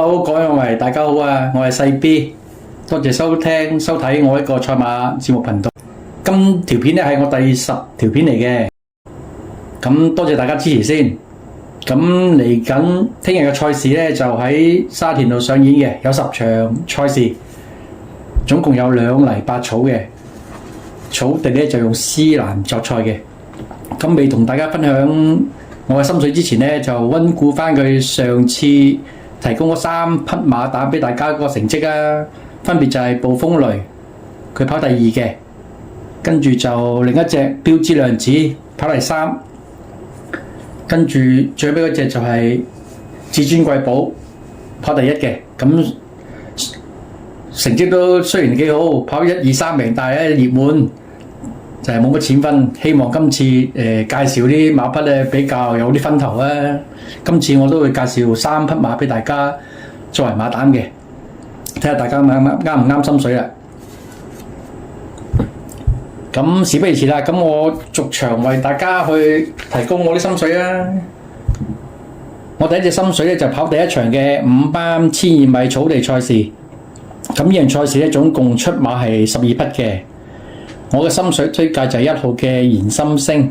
Hello，各位網迷，大家好啊！我係細 B，多謝收聽收睇我一個賽馬節目頻道。今條片咧係我第10條片嚟嘅，咁多謝大家支持先。咁嚟緊聽日嘅賽事咧就喺沙田度上演嘅，有10場賽事，總共有2泥8草嘅，草地咧就用絲蘭作賽嘅。咁未同大家分享我嘅心水之前咧，就溫顧翻佢上次提供嗰3匹馬打俾大家個成績啊，分別就係暴風雷，佢跑第2嘅，跟住就另一隻標誌亮子跑第3，跟住最尾嗰隻就係至尊貴寶跑第1嘅，咁成績都雖然幾好，跑1、2、3名，但係咧熱門就係冇乜錢分。希望今次介紹啲馬匹咧比較有啲分頭啊！今次我都會介紹3匹馬俾大家作為馬膽嘅，睇下大家啱唔啱心水啦。咁事不宜遲啦，咁我逐場為大家去提供我啲心水啊！我第一隻心水咧就跑第1場嘅5班1200米草地賽事。咁呢樣賽事咧總共出馬係12匹嘅。我嘅心水推介就係1號嘅賢心星，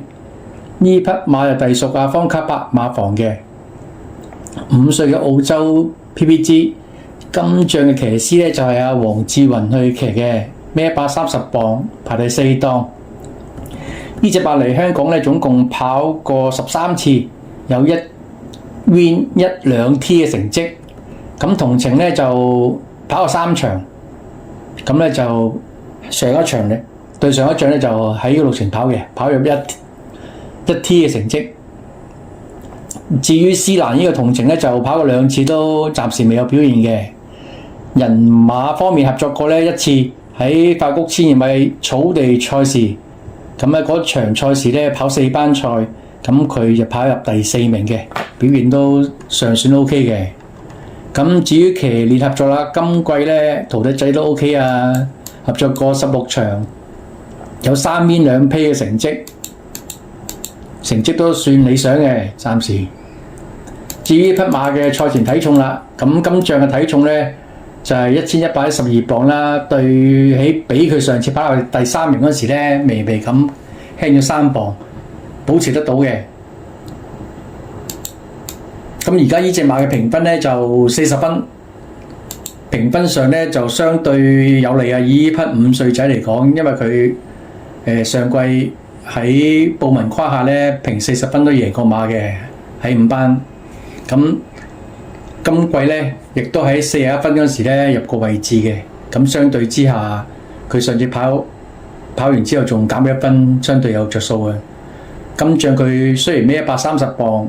呢匹馬就隸屬阿方卡伯馬房嘅，5歲嘅澳洲 PPG 金將嘅騎師咧就係阿黃志雲去騎嘅，孭130磅，排第4檔。呢隻馬嚟香港咧總共跑過13次，有1 win 1 2 T 嘅成績。咁同程咧就跑過3場，咁咧就上一場咧。對上一仗咧就喺路程跑嘅，跑入1 T 嘅成績。至於絲蘭呢個同程咧就跑過2次，都暫時未有表現嘅。人馬方面合作過咧1次喺法谷1200米草地賽事，咁咧嗰場賽事咧跑4班賽，咁佢就跑入第4名嘅，表現都尚算 OK 嘅。咁至於騎練合作啦，今季咧徒弟仔都 OK 啊，合作過16場。有3面2披嘅成績都算理想嘅，暫時。至於匹馬嘅賽前體重啦，咁今仗嘅體重咧就係1112磅啦，對起比佢上次跑到第3名嗰時咧，微微咁輕咗3磅，保持得到嘅。咁而家呢隻馬嘅評分咧就40分，評分上咧就相對有利啊！以呢匹5歲仔嚟講，因為佢上季喺布文胯下咧評40分都贏過馬嘅，喺5班。咁今季咧亦都喺41分嗰時咧入過位置嘅。咁相對之下，佢上次跑完之後仲減咗1分，相對有着數嘅。今仗佢雖然孭130磅，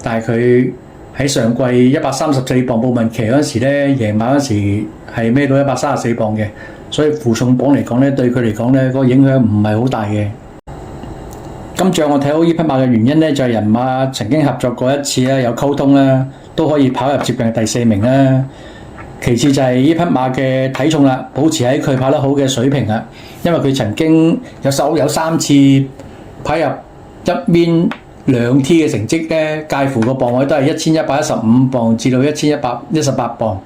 但係佢喺上季134磅布文騎嗰時咧贏馬嗰時係孭到134磅嘅。所以負重磅嚟講咧，對佢嚟講咧，嗰個影響唔係好大嘅。今仗我睇好呢匹馬嘅原因咧，就係人馬曾經合作過1次啦，有溝通啦，都可以跑入接近第4名啦。其次就係呢匹馬嘅體重啦，保持喺佢跑得好嘅水平啦。因為佢曾經有3次跑入1面2 T 嘅成績咧，介乎個磅位都係1115磅至到1118磅。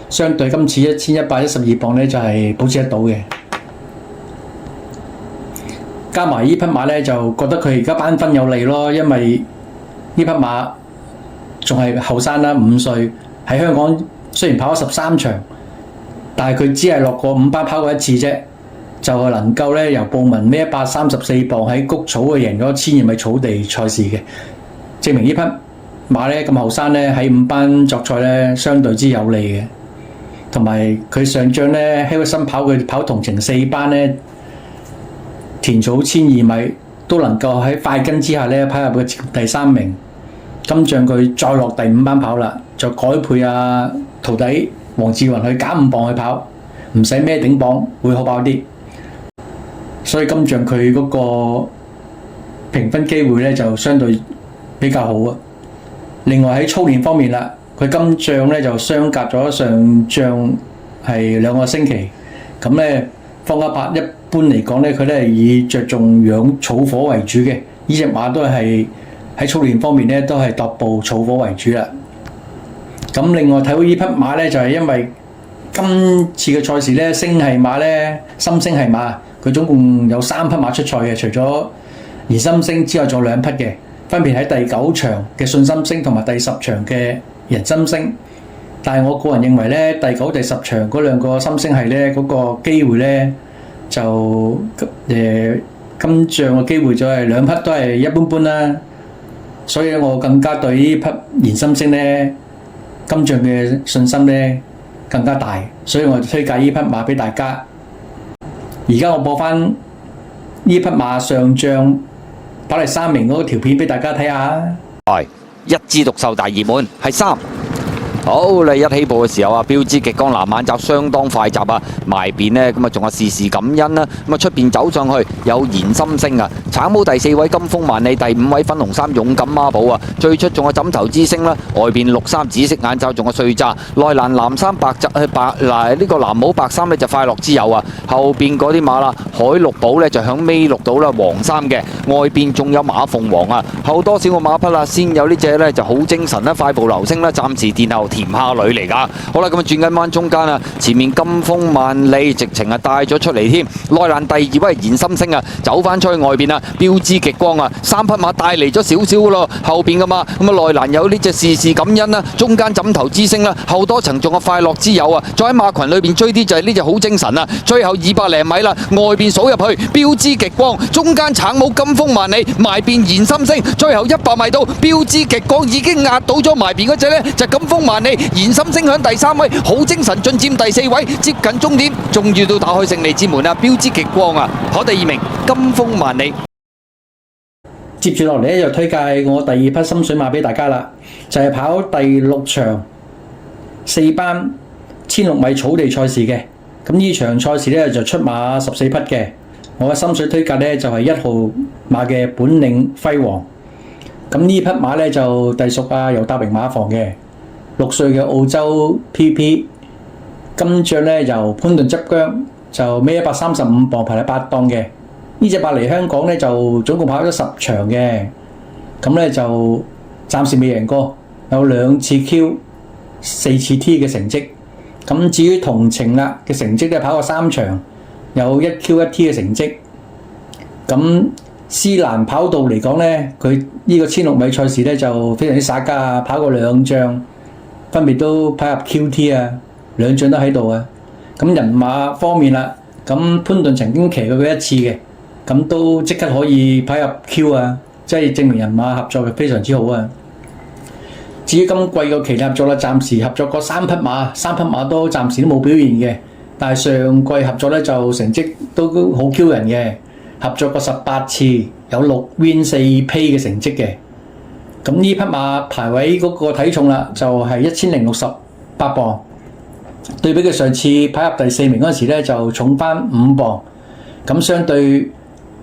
相對今次1112磅咧就係保持得到嘅，加埋呢匹馬咧就覺得佢而家班分有利咯，因為呢匹馬仲係後生啦，5歲喺香港雖然跑咗13場，但係佢只係落過5班跑過1次啫，就能夠咧由布文孭134磅喺谷草嘅贏咗1200米草地賽事嘅，證明呢匹馬咧咁後生咧喺5班作賽咧相對之有利嘅。同埋佢上仗咧，希威森佢跑同程4班咧，田草1200米都能夠喺快跟之下咧跑入去第3名。今仗佢再落第5班跑啦，就改配徒弟黃志雲去減5磅去跑，唔使孭頂磅，會好跑啲。所以今仗佢嗰個評分機會咧就相對比較好啊。另外喺操練方面啦。佢今仗咧就相隔咗上仗係2個星期，咁咧方家柏一般嚟講咧，佢都係以着重養草火為主嘅。呢隻馬都係喺操練方面咧，都係踱步草火為主啦。咁另外睇到呢匹馬咧，就係因為今次嘅賽事咧，星系馬咧，心星系馬，佢總共有3匹馬出賽嘅，除咗燃心星之外，仲有2匹嘅，分別喺第9場嘅信心星同埋第10場嘅人心星。但係我個人認為咧，第9、第10場嗰2個心星系咧，嗰個機會咧就金像嘅機會就係2匹都係一般般啦。所以我更加對呢匹燃心星咧，金像嘅信心咧更加大，所以我推介呢匹馬俾大家。而家我播翻呢匹馬上仗跑第3名嗰條片俾大家睇下。係一枝獨秀大熱門，係3。好，你一起步嘅時候啊，標誌極光藍眼罩相當快閘啊，埋邊呢，咁啊仲有時時感恩啦，咁啊出邊走上去有燃心星啊，橙帽第4位金風萬里，第5位粉紅衫勇敢孖寶啊，最出仲有枕頭之星啦，外邊綠衫紫色眼罩仲有碎渣，內欄藍衫白嗱呢個藍帽白衫呢就快樂之友啊，後邊嗰啲馬啦，海陸寶呢就響尾綠島啦，黃衫嘅，外邊仲有馬鳳凰啊，後多少個馬匹啦，先有呢隻呢就好精神啦，快步流星啦，暫時殿後。甜蝦女嚟噶，好啦，咁啊轉緊彎中間啊，前面金風萬里直情啊帶咗出嚟添，內欄第2位燃心星啊，走翻出去外邊啊，標誌極光啊，3匹馬帶嚟咗少少噶咯，後邊噶嘛，咁啊內欄有呢隻事事感恩啦，中間枕頭之星啦，後多層仲有快樂之友啊，再喺馬群裏邊追啲就係呢隻好精神啊，最後200零米啦，外邊數入去，標誌極光，中間橙帽金風萬里，埋邊燃心星，最後100米到，標誌極光已經壓倒咗埋邊嗰隻呢，就金風萬里。燃心星響第3位，好精神進佔第4位，接近終點，終於都打開勝利之門啦！標誌極光啊，跑第2名，金風萬里。接住落嚟咧，就推介我第2匹心水馬俾大家啦，就係跑第6場4班16米草地賽事嘅。咁呢場賽事咧就出馬14匹嘅，我嘅心水推介咧就係1號馬嘅本領輝煌。咁呢匹馬咧就隸屬尤達榮馬房嘅。6歲嘅澳洲 PP 金將咧由潘頓執韁，就孭135磅排第8檔嘅。呢隻馬嚟香港咧就總共跑咗10場嘅，咁咧就暫時未贏過，有2次 Q、4次 T 嘅成績。咁至於同程啦嘅成績咧，跑過3場，有1 Q 1 T 嘅成績。咁斯蘭跑道嚟講咧，佢呢個16米賽事咧就非常之耍家啊，跑過2仗。分別都跑入 QT 啊，2仗都喺度啊。咁人馬方面啦，咁潘頓曾經騎過佢1次嘅，咁都即刻可以跑入 Q 啊，即係證明人馬合作係非常之好啊。至於今季個騎合作啦，暫時合作過3匹馬都暫時都冇表現嘅，但係上季合作咧就成績都好 Q 人嘅，合作過18次，有6 win 4P 嘅成績嘅。咁呢匹馬排位嗰個體重啦，就係1068磅，對比佢上次跑入第4名嗰陣時咧，就重翻5磅。咁相對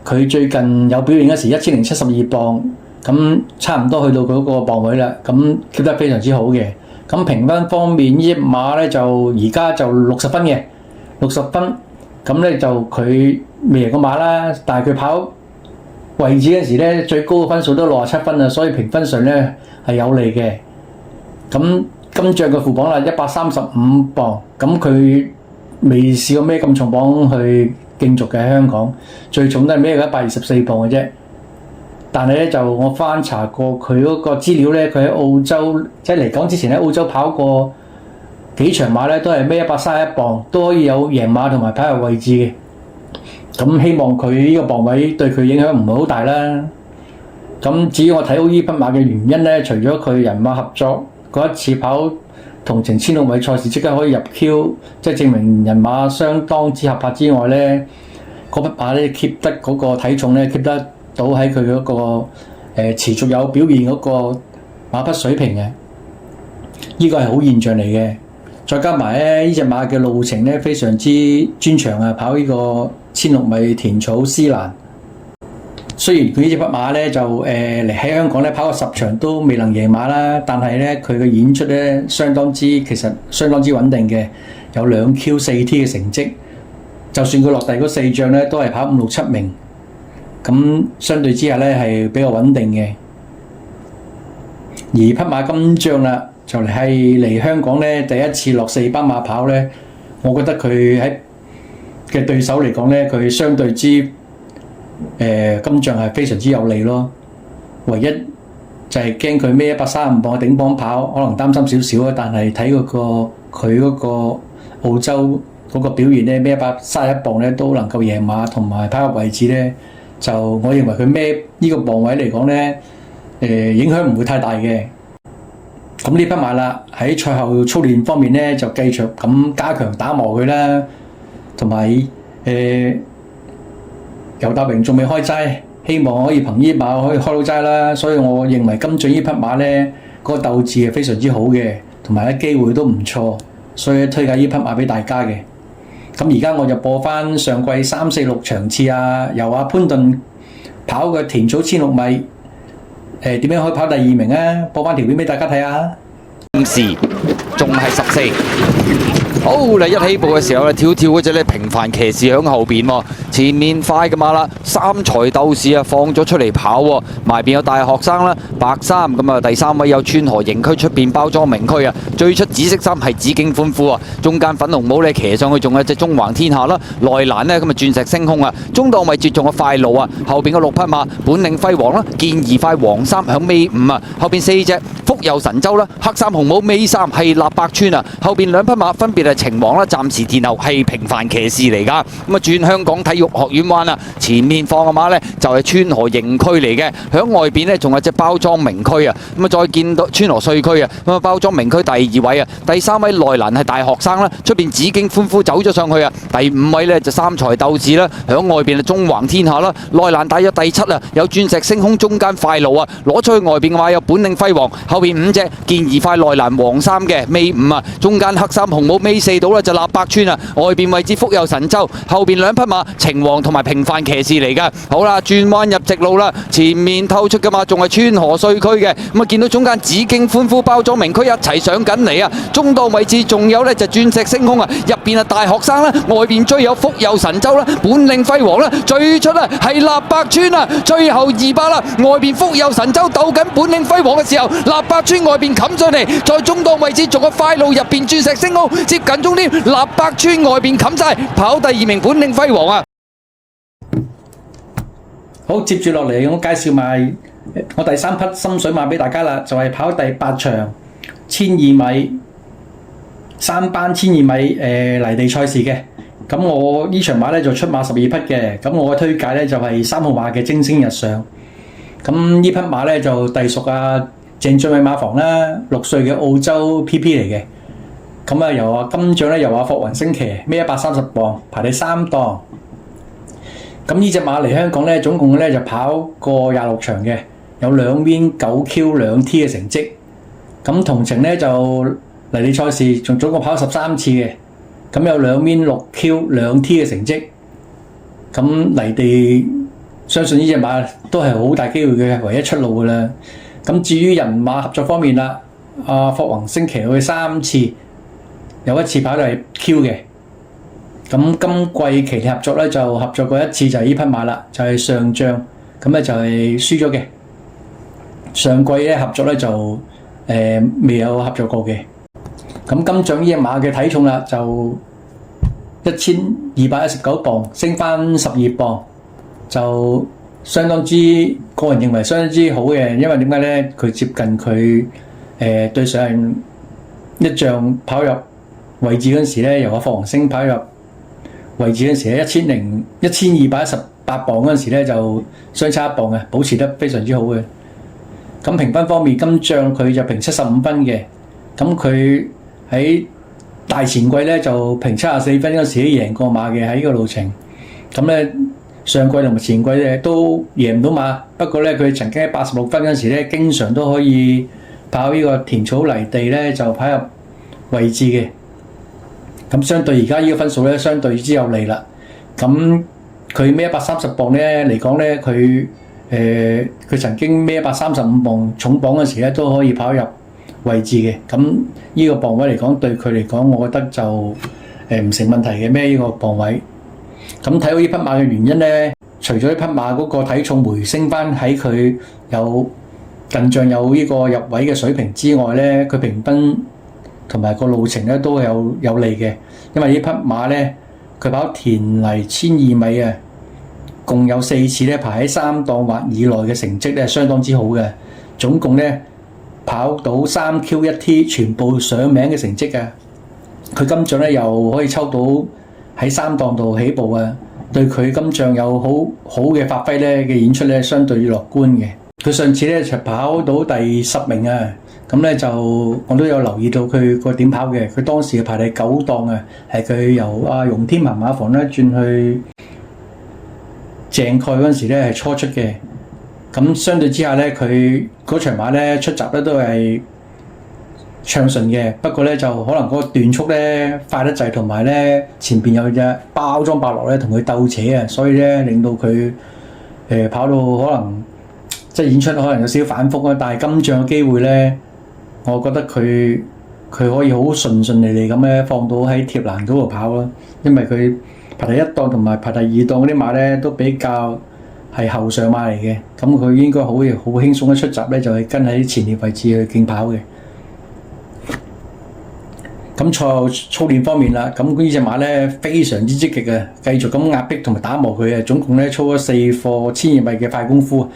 佢最近有表現嗰時1072磅，咁差唔多去到佢嗰個磅位啦。咁 keep 得非常之好嘅。咁評分方面，呢隻馬咧就而家就60分嘅，60分。咁咧就佢未贏過馬啦，但係佢跑位置嗰時咧，最高嘅分數都67分啊，所以評分上咧係有利嘅。咁金將嘅副磅啦，135磅，咁佢未試過孭咁重磅去競逐嘅喺香港，最重都係孭124磅嘅啫。但係咧就我翻查過佢嗰個資料咧，佢喺澳洲即係嚟港之前喺澳洲跑過幾場馬咧，都係孭131磅，都可以有贏馬同埋跑入位置嘅。咁希望佢呢個磅位對佢影響唔係好大啦。咁至於我睇好呢匹馬嘅原因咧，除咗佢人馬合作嗰一次跑同程16米賽事即刻可以入 Q， 即係證明人馬相當之合拍之外咧，嗰匹馬咧 keep 得嗰個體重咧 keep 得到喺佢嗰個持續有表現嗰個馬匹水平嘅，呢個係好現象嚟嘅。再加埋咧，呢隻馬嘅路程咧非常之專長啊，跑呢個16米田草斯蘭。雖然佢呢隻匹馬咧就嚟喺香港咧跑過10場都未能贏馬啦，但係咧佢嘅演出咧其實相當之穩定嘅，有2 Q 4 T 嘅成績。就算佢落第嗰4仗咧，都係跑5、6、7名，咁相對之下咧係比較穩定嘅。而匹馬金將啦，就係嚟香港咧第一次落4班馬跑咧，我覺得佢喺嘅對手嚟講咧，佢相對之金像係非常之有利咯。唯一就係驚佢孭135磅嘅頂磅跑，可能擔心少少啊。但係睇佢嗰個澳洲嗰個表現咧，孭131磅咧都能夠贏馬，同埋跑入位置咧，就我認為佢孭呢個磅位嚟講咧，影響唔會太大嘅。咁呢匹馬啦，喺賽後操練方面咧，就繼續咁加強打磨佢啦，同埋尤達榮仲未開齋。希望可以憑呢馬可以開到齋啦，所以我認為金像呢匹馬咧，個鬥志係非常之好嘅，同埋咧機會都唔錯，所以推介呢匹馬俾大家嘅。咁而家我就播翻上季3、4、6場次啊，由阿潘頓跑嘅田草16米，點樣可以跑第2名啊？播翻條片俾大家睇下。時仲係14。好嚟一起步嘅時候咧，跳嗰隻咧平凡騎士響後邊喎，前面快嘅馬啦，三才鬥士啊放咗出嚟跑喎，埋邊有大學生啦，白衫咁啊，第3位有川河營區出邊包裝名區啊，最出紫色衫係紫荊歡呼啊，中間粉紅帽咧騎上去仲有隻中橫天下啦，內欄呢咁啊鑽石星空啊，中檔位置仲有快路啊，後邊嘅6匹馬本領輝煌啦，健兒快黃衫響尾5啊，後邊4隻福佑神州啦，黑衫紅帽尾3係立百川啊，後邊2匹馬分別係情王啦，暫時殿後係平凡騎士嚟㗎。咁啊轉香港體育學院灣啊，前面放嘅馬呢就係川河營區嚟嘅，響外邊呢仲有隻包裝名區啊。咁啊再見到川河稅區啊，咁啊包裝名區第2位啊，第3位內欄係大學生啦，出邊紫荊歡呼走咗上去啊。第5位呢就三才鬥士啦，響外邊係中橫天下啦，內欄大約第7啊，有鑽石星空，中間快路啊，攞出去外邊嘅話有本領輝煌，後邊5隻健兒快內欄黃衫嘅尾5啊，中間黑衫紅帽尾4到啦就立百川啊，外邊位置福佑神州，後邊2匹馬情王同埋平凡騎士嚟噶。好啦，轉彎入直路啦，前面透出嘅馬仲係川河稅區嘅，咁啊見到中間紫荊歡呼包裝名區一齊上緊嚟啊，中檔位置仲有呢就鑽石星空啊，入邊啊大學生啦，外邊追有福佑神州啦，本領輝煌啦，最出啊係立百川啊，最後200啦，外邊福佑神州鬥緊本領輝煌嘅時候，立百川外邊冚上嚟，在中檔位置仲有快路入邊鑽石星空接近終點，立百川外邊冚晒，跑第2名本領輝煌啊！好，接住落嚟我介紹埋我第3匹心水馬俾大家啦，就係跑第8場12米3班12米泥地賽事嘅。咁我呢場馬咧就出馬12匹嘅，咁我嘅推介咧就係3號馬嘅精星日上。咁呢匹馬咧就隸屬鄭俊偉馬房啦，6歲嘅澳洲 PP 嚟嘅。咁啊由金將咧由霍雲星騎，孭130磅，排第3檔。咁呢隻馬嚟香港咧，總共咧就跑過26場嘅，有2 win 9 Q 2 T 嘅成績。咁同程咧就泥地賽事仲總共跑13次嘅，咁有2 win 6 Q 2 T 嘅成績。咁泥地相信呢隻馬都係好大機會嘅唯一出路㗎啦。咁至於人馬合作方面啦，霍雲星騎去3次，有1次跑到係 Q 嘅。咁今季騎合作咧就合作過1次，就係呢匹馬啦，就係上將，咁咧就係輸咗嘅。上季咧合作咧就未有合作過嘅。咁金將呢隻馬嘅體重啦就1219磅，升翻12磅，就相當之個人認為相當之好嘅，因為點解咧？佢接近佢對上一仗跑入位置嗰陣時咧，由霍雲星跑入位置嗰陣時咧，1218磅嗰陣時咧就相差1磅嘅，保持得非常之好嘅。咁評分方面，金將佢就評75分嘅，咁佢喺大前季咧就評74分嗰陣時都贏過馬嘅喺呢個路程。咁咧上季同埋前季咧都贏唔到馬，不過咧佢曾經喺86分嗰陣時咧，經常都可以跑呢個田草泥地咧就跑入位置嘅。咁相對而家呢個分數咧，相對之有利啦。咁佢孭130磅咧嚟講咧，佢曾經孭135磅重磅嗰時咧都可以跑入位置嘅。咁呢個磅位嚟講，對佢嚟講，我覺得就唔成問題嘅孭呢個磅位。咁睇到呢匹馬嘅原因咧，除咗呢匹馬嗰個體重回升翻喺佢有近仗有呢個入位嘅水平之外咧，佢平均同埋個路程咧都有利嘅，因為呢匹馬咧佢跑田泥1200米啊，共有4次咧排喺3檔或以內嘅成績咧相當之好嘅，總共咧跑到3Q1T 全部上名嘅成績啊！佢今仗咧又可以抽到喺3檔度起步啊，對佢今仗有好嘅發揮咧嘅演出咧相對樂觀嘅。佢上次咧就跑到第10名啊！咁咧就我都有留意到佢個點跑嘅，佢當時排第9檔啊，係佢由阿容天鵬馬房咧轉去鄭蓋嗰陣時咧係初出嘅。咁相對之下咧，佢嗰場馬咧出閘咧都係暢順嘅，不過咧就可能嗰個段速咧快得滯，同埋咧前邊有隻包裝伯樂咧同佢鬥扯啊，所以咧令到佢跑到可能即係演出可能有少少反覆啊。但係今仗嘅機會咧，我覺得佢可以好順利咁咧放到喺貼欄嗰度跑咯，因為佢排第1檔同埋排第2檔嗰啲馬咧都比較係後上馬嚟嘅，咁佢應該好輕鬆一出閘咧就係跟喺前列位置去競跑嘅。咁賽後操練方面啦，咁呢隻馬咧非常之積極嘅，繼續咁壓迫同埋打磨佢啊，總共咧操咗4課1200米嘅快功夫。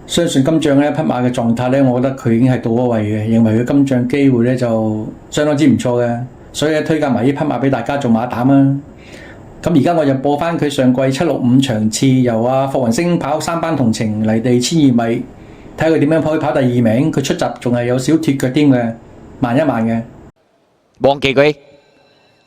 相信今仗咧匹馬嘅狀態咧，我覺得佢已經係到咗位嘅，認為佢今仗機會咧就相當之唔錯嘅，所以咧推介埋呢匹馬俾大家做馬膽啊！咁而家我就播翻佢上季765場次由阿霍雲星跑3班同程泥地1200米，睇佢點樣可以跑第2名，佢出閘仲係有少脫腳添嘅，慢一慢嘅。忘記佢。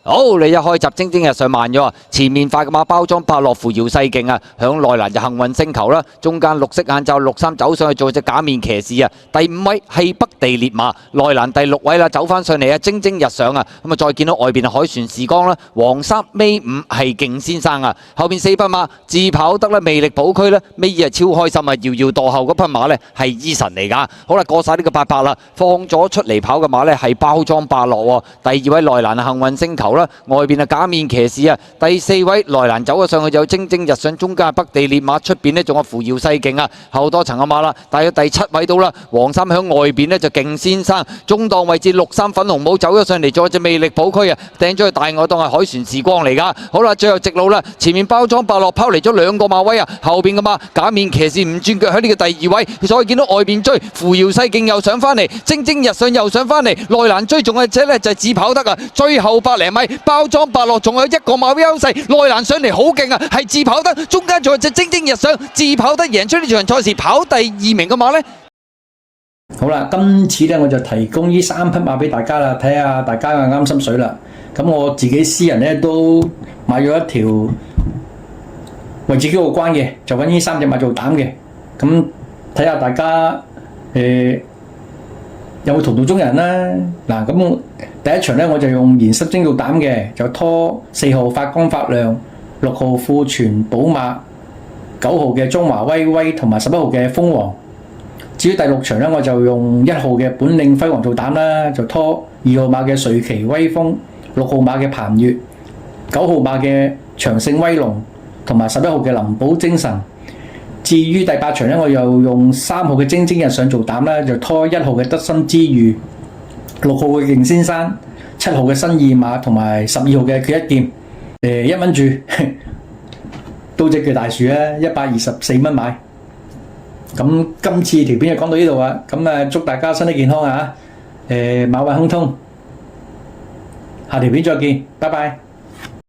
好，你一開閘蒸蒸日上慢咗啊！前面快嘅馬包裝伯樂扶搖世勁啊，響內欄就幸運星球啦，中間綠色眼罩綠衫走上去做隻假面騎士啊！第5位係北地烈馬，內欄第6位啦，走翻上嚟啊，蒸蒸日上啊！咁啊，再見到外邊係海船時光啦，黃衫尾5係勁先生啊，後邊4匹馬自跑得啦，魅力寶區啦，尾2係超開心啊，搖搖墮後嗰匹馬呢係醫神嚟噶。好啦，過晒呢個800啦，放咗出嚟跑嘅馬呢係包裝伯樂喎，第2位內欄幸運星球。外邊假面騎士啊，第4位內欄走咗上去就蒸蒸日上，中間北地烈馬，出邊呢仲有扶搖世勁啊，後多層嘅馬啦，大約第7位到啦，黃衫響外邊呢就勁先生，中檔位置綠衫粉紅帽走咗上嚟，仲有隻魅力寶區啊，掟咗去大外檔係海船時光嚟噶。好啦，最後直路啦，前面包裝伯樂拋嚟咗2個馬位啊，後邊嘅馬假面騎士唔轉腳喺呢個第2位，所以見到外邊追扶搖世勁又上翻嚟，蒸蒸日上又上翻嚟，內欄追仲係者呢就係自跑得啊，最後100零米。包裝伯樂仲有1個馬位優勢，內欄上嚟好勁啊，係自跑得，中間仲有隻蒸蒸日上，自跑得贏出呢場賽事，跑第2名嘅馬呢。好啦，今次咧我就提供呢3匹馬俾大家啦，睇下大家嘅啱心水啦。咁我自己私人咧都買咗一條為自己過關嘅，就揾呢3隻馬做膽嘅。咁睇下大家有冇同道中人啦？嗱，咁第一場咧我就用燃濕精做膽嘅，就拖4號發光發亮、6號富全寶馬、9號嘅中華威威同埋11號嘅鳳凰。至於第6場咧，我就用1號嘅本領輝煌做膽啦，就拖2號馬嘅瑞奇威風、6號馬嘅彭越、9號馬嘅長勝威龍同埋11號嘅林寶精神。至於第8場咧，我又用3號嘅蒸蒸日上做膽啦，就拖1號嘅得心之遇、6號嘅勁先生、7號嘅新意馬同埋12號嘅決一劍。1蚊注，都隻叫大樹啊，124蚊買。咁今次條片就講到呢度啊，咁祝大家身體健康啊，馬運亨通，下條片再見，拜拜。